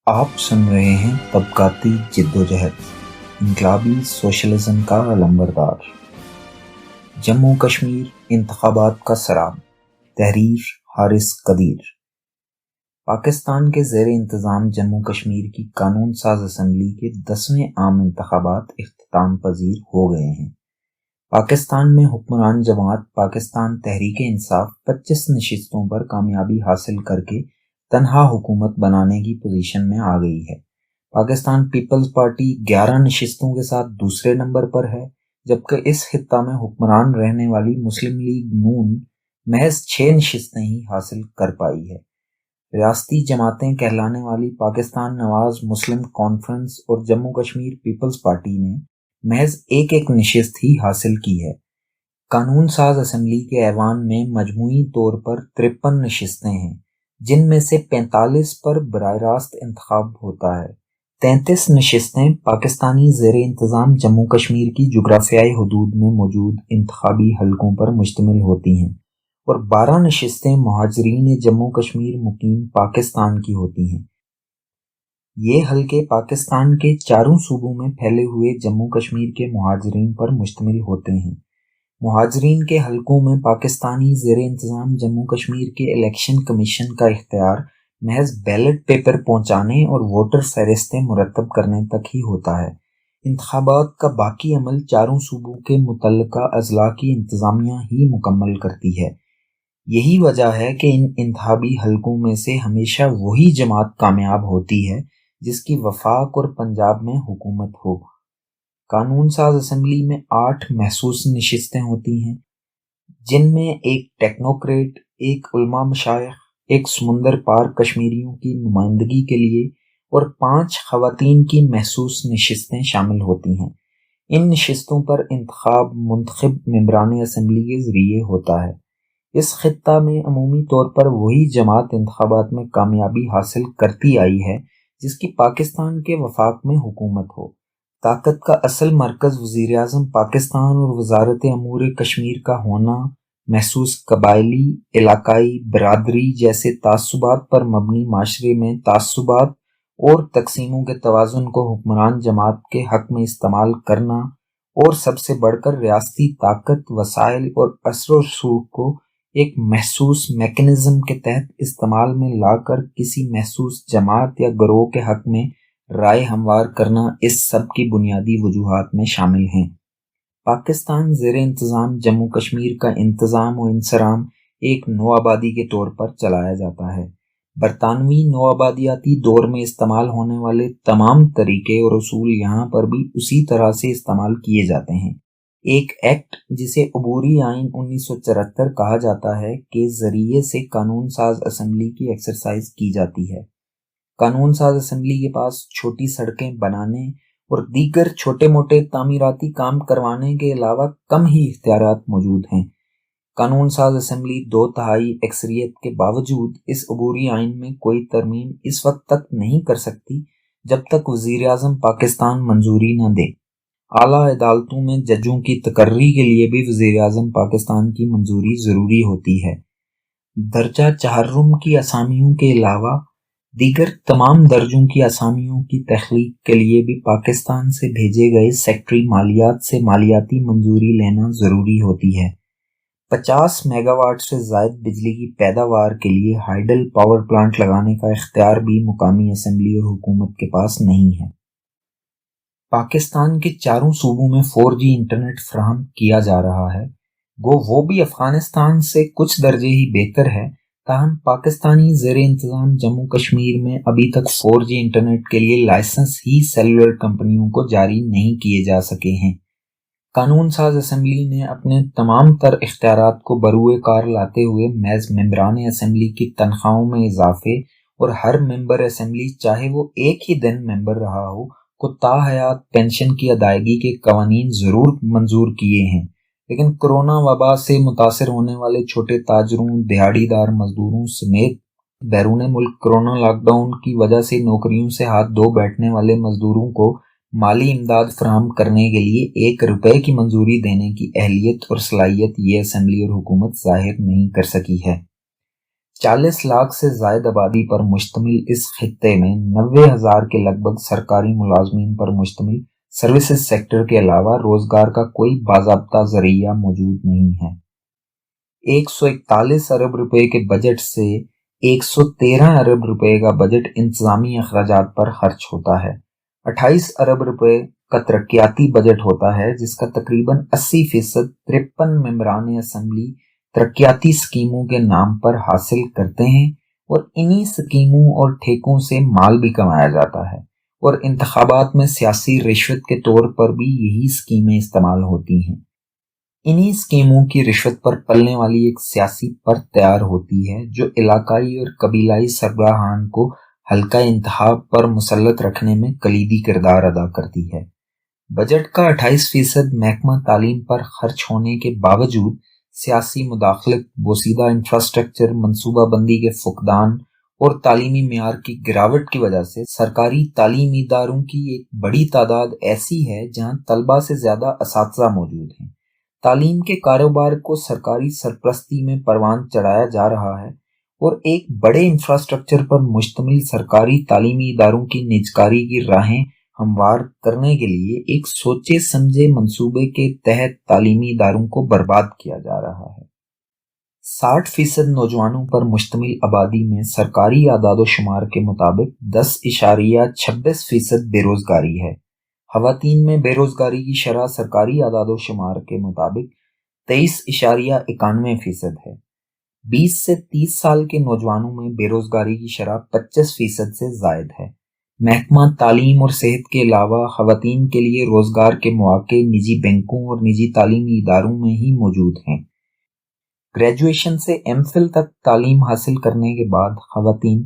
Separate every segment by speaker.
Speaker 1: آپ سن رہے ہیں طبقاتی جدوجہد، انقلابی سوشلزم کا علمبردار۔ جموں کشمیر انتخابات کا سراب، تحریر حارث قدیر۔ پاکستان کے زیر انتظام جموں کشمیر کی قانون ساز اسمبلی کے 10ویں عام انتخابات اختتام پذیر ہو گئے ہیں۔ پاکستان میں حکمران جماعت پاکستان تحریک انصاف 25 نشستوں پر کامیابی حاصل کر کے تنہا حکومت بنانے کی پوزیشن میں آ گئی ہے۔ پاکستان پیپلز پارٹی 11 نشستوں کے ساتھ دوسرے نمبر پر ہے، جبکہ اس خطہ میں حکمران رہنے والی مسلم لیگ نون محض 6 نشستیں ہی حاصل کر پائی ہے۔ ریاستی جماعتیں کہلانے والی پاکستان نواز مسلم کانفرنس اور جموں کشمیر پیپلز پارٹی نے محض ایک نشست ہی حاصل کی ہے۔ قانون ساز اسمبلی کے ایوان میں مجموعی طور پر 53 نشستیں ہیں، جن میں سے 45 پر براہ راست انتخاب ہوتا ہے۔ 33 نشستیں پاکستانی زیر انتظام جموں کشمیر کی جغرافیائی حدود میں موجود انتخابی حلقوں پر مشتمل ہوتی ہیں، اور 12 نشستیں مہاجرین جموں کشمیر مقیم پاکستان کی ہوتی ہیں۔ یہ حلقے پاکستان کے چاروں صوبوں میں پھیلے ہوئے جموں کشمیر کے مہاجرین پر مشتمل ہوتے ہیں۔ مہاجرین کے حلقوں میں پاکستانی زیر انتظام جموں کشمیر کے الیکشن کمیشن کا اختیار محض بیلٹ پیپر پہنچانے اور ووٹر فہرستیں مرتب کرنے تک ہی ہوتا ہے۔ انتخابات کا باقی عمل چاروں صوبوں کے متعلقہ اضلاع کی انتظامیہ ہی مکمل کرتی ہے۔ یہی وجہ ہے کہ ان انتخابی حلقوں میں سے ہمیشہ وہی جماعت کامیاب ہوتی ہے جس کی وفاق اور پنجاب میں حکومت ہو۔ قانون ساز اسمبلی میں 8 محسوس نشستیں ہوتی ہیں، جن میں ایک ٹیکنوکریٹ، ایک علماء مشائخ، ایک سمندر پار کشمیریوں کی نمائندگی کے لیے اور 5 خواتین کی محسوس نشستیں شامل ہوتی ہیں۔ ان نشستوں پر انتخاب منتخب ممبران اسمبلی کے ذریعے ہوتا ہے۔ اس خطہ میں عمومی طور پر وہی جماعت انتخابات میں کامیابی حاصل کرتی آئی ہے جس کی پاکستان کے وفاق میں حکومت ہو۔ طاقت کا اصل مرکز وزیر اعظم پاکستان اور وزارت امور کشمیر کا ہونا محسوس قبائلی، علاقائی برادری جیسے تعصبات پر مبنی معاشرے میں تعصبات اور تقسیموں کے توازن کو حکمران جماعت کے حق میں استعمال کرنا، اور سب سے بڑھ کر ریاستی طاقت، وسائل اور اثر و رسوخ کو ایک محسوس میکانزم کے تحت استعمال میں لا کر کسی محسوس جماعت یا گروہ کے حق میں رائے ہموار کرنا اس سب کی بنیادی وجوہات میں شامل ہیں۔ پاکستان زیر انتظام جموں کشمیر کا انتظام و انصرام ایک نوآبادی کے طور پر چلایا جاتا ہے۔ برطانوی نوآبادیاتی دور میں استعمال ہونے والے تمام طریقے اور اصول یہاں پر بھی اسی طرح سے استعمال کیے جاتے ہیں۔ ایک ایکٹ جسے عبوری آئین 1974 کہا جاتا ہے کے ذریعے سے قانون ساز اسمبلی کی ایکسرسائز کی جاتی ہے۔ قانون ساز اسمبلی کے پاس چھوٹی سڑکیں بنانے اور دیگر چھوٹے موٹے تعمیراتی کام کروانے کے علاوہ کم ہی اختیارات موجود ہیں۔ قانون ساز اسمبلی 2/3 اکثریت کے باوجود اس عبوری آئین میں کوئی ترمیم اس وقت تک نہیں کر سکتی جب تک وزیر اعظم پاکستان منظوری نہ دے۔ اعلیٰ عدالتوں میں ججوں کی تقرری کے لیے بھی وزیر اعظم پاکستان کی منظوری ضروری ہوتی ہے۔ درجہ چہارم کی اسامیوں کے علاوہ دیگر تمام درجوں کی اسامیوں کی تخلیق کے لیے بھی پاکستان سے بھیجے گئے سیکٹری مالیات سے مالیاتی منظوری لینا ضروری ہوتی ہے۔ 50 میگا واٹ سے زائد بجلی کی پیداوار کے لیے ہائیڈل پاور پلانٹ لگانے کا اختیار بھی مقامی اسمبلی اور حکومت کے پاس نہیں ہے۔ پاکستان کے چاروں صوبوں میں 4G انٹرنیٹ فراہم کیا جا رہا ہے، گو وہ بھی افغانستان سے کچھ درجے ہی بہتر ہے، تاہم پاکستانی زیر انتظام جموں کشمیر میں ابھی تک 4G انٹرنیٹ کے لیے لائسنس ہی سیلولر کمپنیوں کو جاری نہیں کیے جا سکے ہیں۔ قانون ساز اسمبلی نے اپنے تمام تر اختیارات کو بروئے کار لاتے ہوئے محض ممبران اسمبلی کی تنخواہوں میں اضافے اور ہر ممبر اسمبلی چاہے وہ ایک ہی دن ممبر رہا ہو کو تا حیات پینشن کی ادائیگی کے قوانین ضرور منظور کیے ہیں، لیکن کرونا وبا سے متاثر ہونے والے چھوٹے تاجروں، دہاڑی دار مزدوروں سمیت بیرون ملک کرونا لاک ڈاؤن کی وجہ سے نوکریوں سے ہاتھ دھو بیٹھنے والے مزدوروں کو مالی امداد فراہم کرنے کے لیے 1 روپے کی منظوری دینے کی اہلیت اور صلاحیت یہ اسمبلی اور حکومت ظاہر نہیں کر سکی ہے۔ 40 لاکھ سے زائد آبادی پر مشتمل اس خطے میں 90,000 کے لگ بھگ سرکاری ملازمین پر مشتمل سروسز سیکٹر کے علاوہ روزگار کا کوئی باضابطہ ذریعہ موجود نہیں ہے۔ 141 ارب روپے کے بجٹ سے 113 ارب روپے کا بجٹ انتظامی اخراجات پر خرچ ہوتا ہے۔ 28 ارب روپے کا ترقیاتی بجٹ ہوتا ہے، جس کا تقریباً 80% 53 ممبران اسمبلی ترقیاتی اسکیموں کے نام پر حاصل کرتے ہیں، اور انہی اسکیموں اور ٹھیکوں سے مال بھی کمایا جاتا ہے، اور انتخابات میں سیاسی رشوت کے طور پر بھی یہی اسکیمیں استعمال ہوتی ہیں۔ انہی اسکیموں کی رشوت پر پلنے والی ایک سیاسی پرت تیار ہوتی ہے جو علاقائی اور قبیلائی سربراہان کو حلقہ انتخاب پر مسلط رکھنے میں کلیدی کردار ادا کرتی ہے۔ بجٹ کا 28% محکمہ تعلیم پر خرچ ہونے کے باوجود سیاسی مداخلت، بوسیدہ انفراسٹرکچر منصوبہ بندی کے فقدان اور تعلیمی معیار کی گراوٹ کی وجہ سے سرکاری تعلیمی اداروں کی ایک بڑی تعداد ایسی ہے جہاں طلبہ سے زیادہ اساتذہ موجود ہیں۔ تعلیم کے کاروبار کو سرکاری سرپرستی میں پروان چڑھایا جا رہا ہے، اور ایک بڑے انفراسٹرکچر پر مشتمل سرکاری تعلیمی اداروں کی نجکاری کی راہیں ہموار کرنے کے لیے ایک سوچے سمجھے منصوبے کے تحت تعلیمی اداروں کو برباد کیا جا رہا ہے۔ 60% نوجوانوں پر مشتمل آبادی میں سرکاری اعداد و شمار کے مطابق 10.26% بے روزگاری ہے۔ خواتین میں بے روزگاری کی شرح سرکاری اعداد و شمار کے مطابق 23.91% ہے۔ 20 سے 30 سال کے نوجوانوں میں بے روزگاری کی شرح 25% سے زائد ہے۔ محکمہ تعلیم اور صحت کے علاوہ خواتین کے لیے روزگار کے مواقع نجی بینکوں اور نجی تعلیمی اداروں میں ہی موجود ہیں۔ گریجویشن سے ایم فل تک تعلیم حاصل کرنے کے بعد خواتین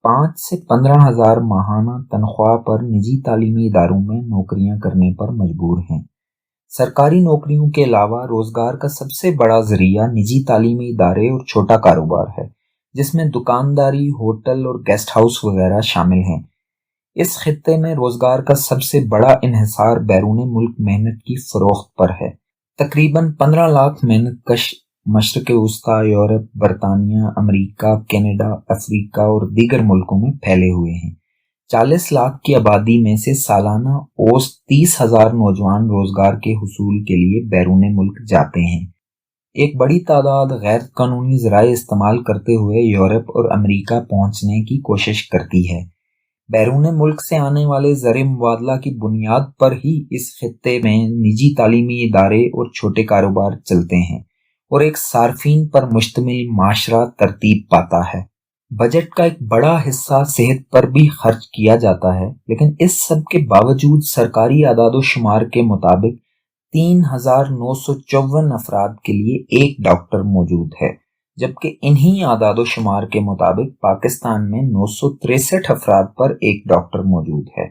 Speaker 1: 5 سے 15 ہزار ماہانہ تنخواہ پر نجی تعلیمی اداروں میں نوکریاں کرنے پر مجبور ہیں۔ سرکاری نوکریوں کے علاوہ روزگار کا سب سے بڑا ذریعہ نجی تعلیمی ادارے اور چھوٹا کاروبار ہے، جس میں دکانداری، ہوٹل اور گیسٹ ہاؤس وغیرہ شامل ہیں۔ اس خطے میں روزگار کا سب سے بڑا انحصار بیرون ملک محنت کی فروخت پر ہے۔ تقریباً 15 لاکھ محنت کش مشرق وسطیٰ، یورپ، برطانیہ، امریکہ، کینیڈا، افریقہ اور دیگر ملکوں میں پھیلے ہوئے ہیں۔ 40 لاکھ کی آبادی میں سے سالانہ اوسط 30,000 نوجوان روزگار کے حصول کے لیے بیرون ملک جاتے ہیں۔ ایک بڑی تعداد غیر قانونی ذرائع استعمال کرتے ہوئے یورپ اور امریکہ پہنچنے کی کوشش کرتی ہے۔ بیرون ملک سے آنے والے زر مبادلہ کی بنیاد پر ہی اس خطے میں نجی تعلیمی ادارے اور چھوٹے کاروبار چلتے ہیں، اور ایک صارفین پر مشتمل معاشرہ ترتیب پاتا ہے۔ بجٹ کا ایک بڑا حصہ صحت پر بھی خرچ کیا جاتا ہے، لیکن اس سب کے باوجود سرکاری اعداد و شمار کے مطابق 3,954 افراد کے لیے ایک ڈاکٹر موجود ہے، جبکہ انہی اعداد و شمار کے مطابق پاکستان میں 963 افراد پر ایک ڈاکٹر موجود ہے۔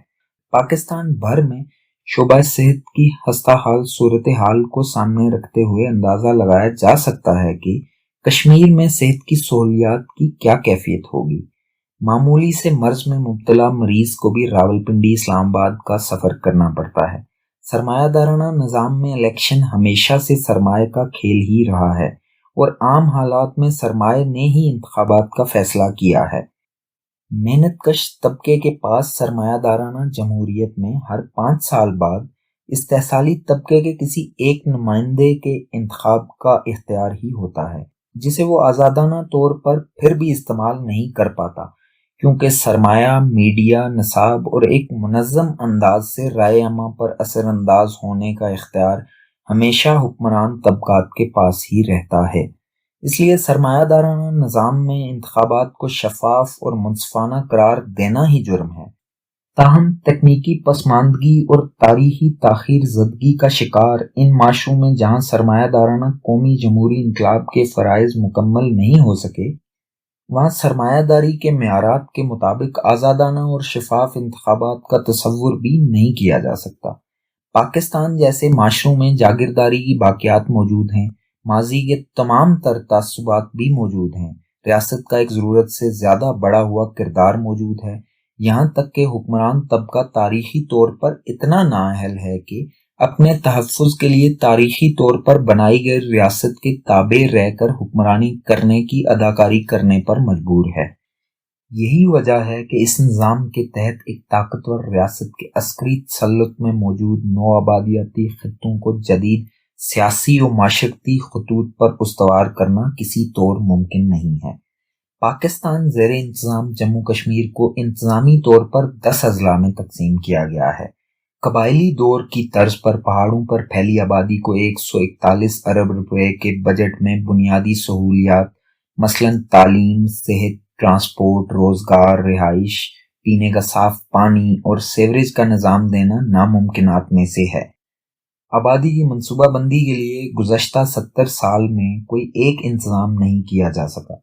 Speaker 1: پاکستان بھر میں شعبہ صحت کی خستہ صورتحال کو سامنے رکھتے ہوئے اندازہ لگایا جا سکتا ہے کہ کشمیر میں صحت کی سہولیات کی کیا کیفیت ہوگی۔ معمولی سے مرض میں مبتلا مریض کو بھی راولپنڈی، اسلام آباد کا سفر کرنا پڑتا ہے۔ سرمایہ دارانہ نظام میں الیکشن ہمیشہ سے سرمایہ کا کھیل ہی رہا ہے، اور عام حالات میں سرمایہ نے ہی انتخابات کا فیصلہ کیا ہے۔ محنت کش طبقے کے پاس سرمایہ دارانہ جمہوریت میں ہر 5 سال بعد استحصالی طبقے کے کسی ایک نمائندے کے انتخاب کا اختیار ہی ہوتا ہے، جسے وہ آزادانہ طور پر پھر بھی استعمال نہیں کر پاتا، کیونکہ سرمایہ، میڈیا، نصاب اور ایک منظم انداز سے رائے عامہ پر اثر انداز ہونے کا اختیار ہمیشہ حکمران طبقات کے پاس ہی رہتا ہے۔ اس لیے سرمایہ دارانہ نظام میں انتخابات کو شفاف اور منصفانہ قرار دینا ہی جرم ہے۔ تاہم تکنیکی پسماندگی اور تاریخی تاخیر زدگی کا شکار ان معاشروں میں جہاں سرمایہ دارانہ قومی جمہوری انقلاب کے فرائض مکمل نہیں ہو سکے، وہاں سرمایہ داری کے معیارات کے مطابق آزادانہ اور شفاف انتخابات کا تصور بھی نہیں کیا جا سکتا۔ پاکستان جیسے معاشروں میں جاگیرداری کی باقیات موجود ہیں، ماضی کے تمام تر تعصبات بھی موجود ہیں، ریاست کا ایک ضرورت سے زیادہ بڑا ہوا کردار موجود ہے، یہاں تک کہ حکمران طبقہ تاریخی طور پر اتنا نااہل ہے کہ اپنے تحفظ کے لیے تاریخی طور پر بنائی گئی ریاست کے تابع رہ کر حکمرانی کرنے کی اداکاری کرنے پر مجبور ہے۔ یہی وجہ ہے کہ اس نظام کے تحت ایک طاقتور ریاست کے عسکری تسلط میں موجود نو آبادیاتی خطوں کو جدید سیاسی و معاشرتی خطوط پر استوار کرنا کسی طور ممکن نہیں ہے۔ پاکستان زیر انتظام جموں کشمیر کو انتظامی طور پر 10 اضلاع میں تقسیم کیا گیا ہے۔ قبائلی دور کی طرز پر پہاڑوں پر پھیلی آبادی کو 141 ارب روپے کے بجٹ میں بنیادی سہولیات مثلاً تعلیم، صحت، ٹرانسپورٹ، روزگار، رہائش، پینے کا صاف پانی اور سیوریج کا نظام دینا ناممکنات میں سے ہے۔ آبادی کی منصوبہ بندی کے لیے گزشتہ 70 سال میں کوئی ایک انتظام نہیں کیا جا سکا۔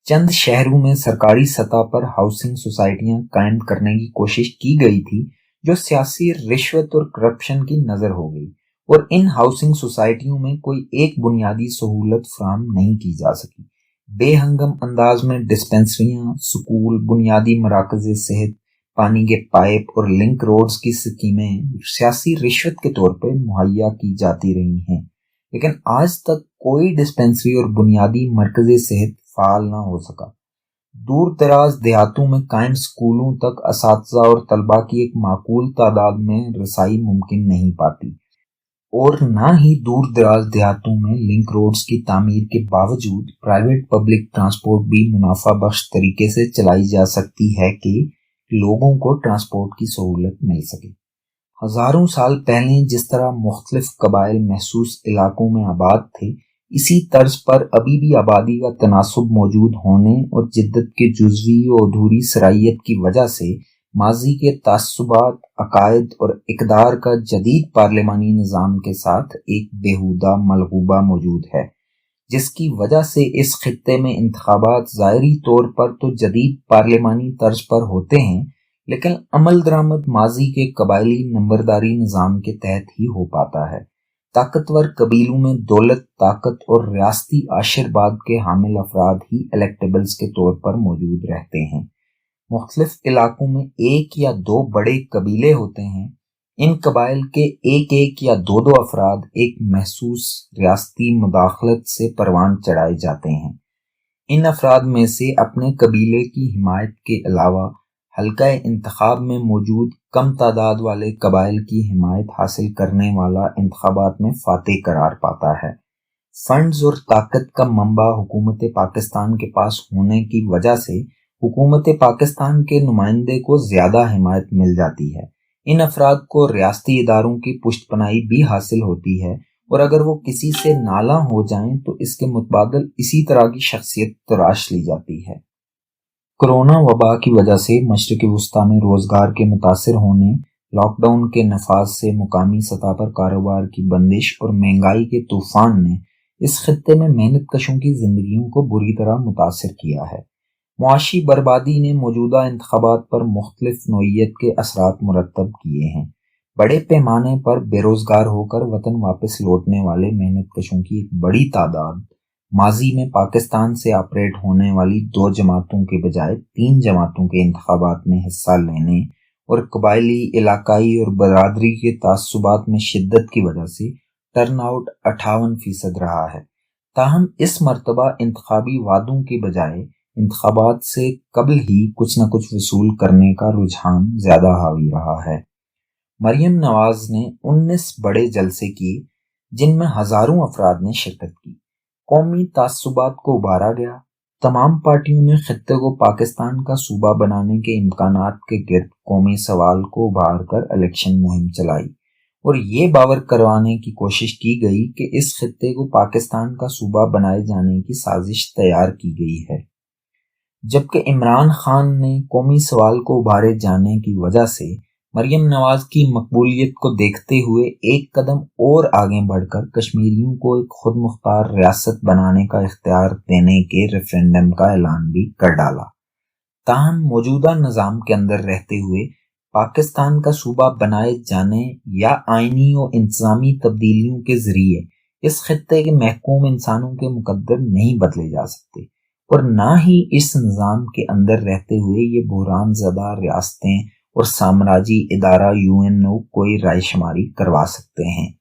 Speaker 1: چند شہروں میں سرکاری سطح پر ہاؤسنگ سوسائٹیاں قائم کرنے کی کوشش کی گئی تھی جو سیاسی رشوت اور کرپشن کی نظر ہو گئی، اور ان ہاؤسنگ سوسائٹیوں میں کوئی ایک بنیادی سہولت فراہم نہیں کی جا سکی۔ بے ہنگم انداز میں ڈسپنسریاں، سکول، بنیادی مراکز صحت، پانی کے پائپ اور لنک روڈز کی اسکیمیں سیاسی رشوت کے طور پر مہیا کی جاتی رہی ہیں، لیکن آج تک کوئی ڈسپنسری اور بنیادی مرکز صحت فعال نہ ہو سکا۔ دور دراز دیہاتوں میں قائم سکولوں تک اساتذہ اور طلباء کی ایک معقول تعداد میں رسائی ممکن نہیں پاتی، اور نہ ہی دور دراز دیہاتوں میں لنک روڈز کی تعمیر کے باوجود پرائیویٹ پبلک ٹرانسپورٹ بھی منافع بخش طریقے سے چلائی جا سکتی ہے کہ لوگوں کو ٹرانسپورٹ کی سہولت مل سکے۔ ہزاروں سال پہلے جس طرح مختلف قبائل محسوس علاقوں میں آباد تھے، اسی طرز پر ابھی بھی آبادی کا تناسب موجود ہونے اور جدت کے جزوی و ادھوری صلاحیت کی وجہ سے ماضی کے تعصبات، عقائد اور اقدار کا جدید پارلیمانی نظام کے ساتھ ایک بیہودہ ملغوبہ موجود ہے، جس کی وجہ سے اس خطے میں انتخابات ظاہری طور پر تو جدید پارلیمانی طرز پر ہوتے ہیں، لیکن عمل درآمد ماضی کے قبائلی نمبرداری نظام کے تحت ہی ہو پاتا ہے۔ طاقتور قبیلوں میں دولت، طاقت اور ریاستی آشرواد کے حامل افراد ہی الیکٹیبلز کے طور پر موجود رہتے ہیں۔ مختلف علاقوں میں ایک یا دو بڑے قبیلے ہوتے ہیں۔ ان قبائل کے ایک یا دو افراد ایک محسوس ریاستی مداخلت سے پروان چڑھائے جاتے ہیں۔ ان افراد میں سے اپنے قبیلے کی حمایت کے علاوہ حلقہ انتخاب میں موجود کم تعداد والے قبائل کی حمایت حاصل کرنے والا انتخابات میں فاتح قرار پاتا ہے۔ فنڈز اور طاقت کا منبع حکومت پاکستان کے پاس ہونے کی وجہ سے حکومت پاکستان کے نمائندے کو زیادہ حمایت مل جاتی ہے۔ ان افراد کو ریاستی اداروں کی پشت پناہی بھی حاصل ہوتی ہے، اور اگر وہ کسی سے نالاں ہو جائیں تو اس کے متبادل اسی طرح کی شخصیت تراش لی جاتی ہے۔ کرونا وبا کی وجہ سے مشرق وسطیٰ میں روزگار کے متاثر ہونے، لاک ڈاؤن کے نفاذ سے مقامی سطح پر کاروبار کی بندش اور مہنگائی کے طوفان نے اس خطے میں محنت کشوں کی زندگیوں کو بری طرح متاثر کیا ہے۔ معاشی بربادی نے موجودہ انتخابات پر مختلف نوعیت کے اثرات مرتب کیے ہیں۔ بڑے پیمانے پر بے روزگار ہو کر وطن واپس لوٹنے والے محنت کشوں کی ایک بڑی تعداد ماضی میں پاکستان سے آپریٹ ہونے والی 2 جماعتوں کے بجائے 3 جماعتوں کے انتخابات میں حصہ لینے اور قبائلی، علاقائی اور برادری کے تعصبات میں شدت کی وجہ سے ٹرن آؤٹ 58% رہا ہے۔ تاہم اس مرتبہ انتخابی وعدوں کے بجائے انتخابات سے قبل ہی کچھ نہ کچھ وصول کرنے کا رجحان زیادہ حاوی رہا ہے۔ مریم نواز نے 19 بڑے جلسے کیے جن میں ہزاروں افراد نے شرکت کی۔ قومی تعصبات کو ابھارا گیا۔ تمام پارٹیوں نے خطے کو پاکستان کا صوبہ بنانے کے امکانات کے گرد قومی سوال کو ابھار کر الیکشن مہم چلائی، اور یہ باور کروانے کی کوشش کی گئی کہ اس خطے کو پاکستان کا صوبہ بنائے جانے کی سازش تیار کی گئی ہے۔ جبکہ عمران خان نے قومی سوال کو ابھارے جانے کی وجہ سے مریم نواز کی مقبولیت کو دیکھتے ہوئے ایک قدم اور آگے بڑھ کر کشمیریوں کو ایک خود مختار ریاست بنانے کا اختیار دینے کے ریفرینڈم کا اعلان بھی کر ڈالا۔ تاہم موجودہ نظام کے اندر رہتے ہوئے پاکستان کا صوبہ بنائے جانے یا آئینی و انتظامی تبدیلیوں کے ذریعے اس خطے کے محکوم انسانوں کے مقدر نہیں بدلے جا سکتے، اور نہ ہی اس نظام کے اندر رہتے ہوئے یہ بحران زدہ ریاستیں اور سامراجی ادارہ UNO کوئی رائے شماری کروا سکتے ہیں۔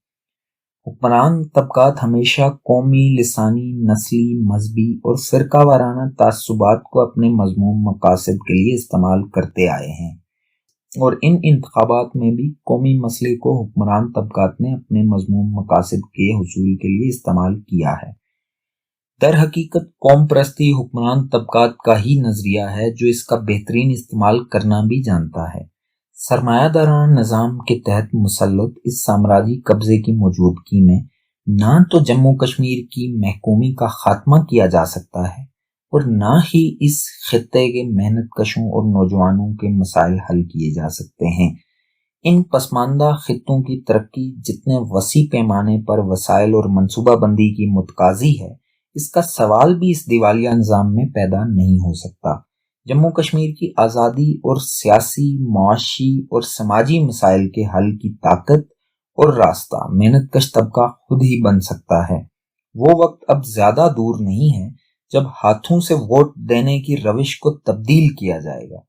Speaker 1: حکمران طبقات ہمیشہ قومی، لسانی، نسلی، مذہبی اور فرقہ وارانہ تعصبات کو اپنے مذموم مقاصد کے لیے استعمال کرتے آئے ہیں، اور ان انتخابات میں بھی قومی مسئلے کو حکمران طبقات نے اپنے مذموم مقاصد کے حصول کے لیے استعمال کیا ہے۔ در حقیقت قوم پرستی حکمران طبقات کا ہی نظریہ ہے جو اس کا بہترین استعمال کرنا بھی جانتا ہے۔ سرمایہ دارانہ نظام کے تحت مسلط اس سامراجی قبضے کی موجودگی میں نہ تو جموں کشمیر کی محکومی کا خاتمہ کیا جا سکتا ہے اور نہ ہی اس خطے کے محنت کشوں اور نوجوانوں کے مسائل حل کیے جا سکتے ہیں۔ ان پسماندہ خطوں کی ترقی جتنے وسیع پیمانے پر وسائل اور منصوبہ بندی کی متقاضی ہے، اس کا سوال بھی اس دیوالیہ نظام میں پیدا نہیں ہو سکتا۔ جموں کشمیر کی آزادی اور سیاسی، معاشی اور سماجی مسائل کے حل کی طاقت اور راستہ محنت کش طبقہ خود ہی بن سکتا ہے۔ وہ وقت اب زیادہ دور نہیں ہے جب ہاتھوں سے ووٹ دینے کی روش کو تبدیل کیا جائے گا،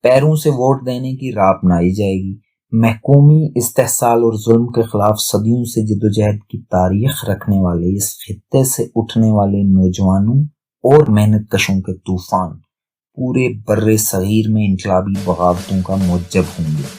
Speaker 1: پیروں سے ووٹ دینے کی راہ اپنائی جائے گی۔ محکومی، استحصال اور ظلم کے خلاف صدیوں سے جدوجہد کی تاریخ رکھنے والے اس خطے سے اٹھنے والے نوجوانوں اور محنت کشوں کے طوفان پورے برِ صغیر میں انقلابی بغاوتوں کا موجب ہوں گے۔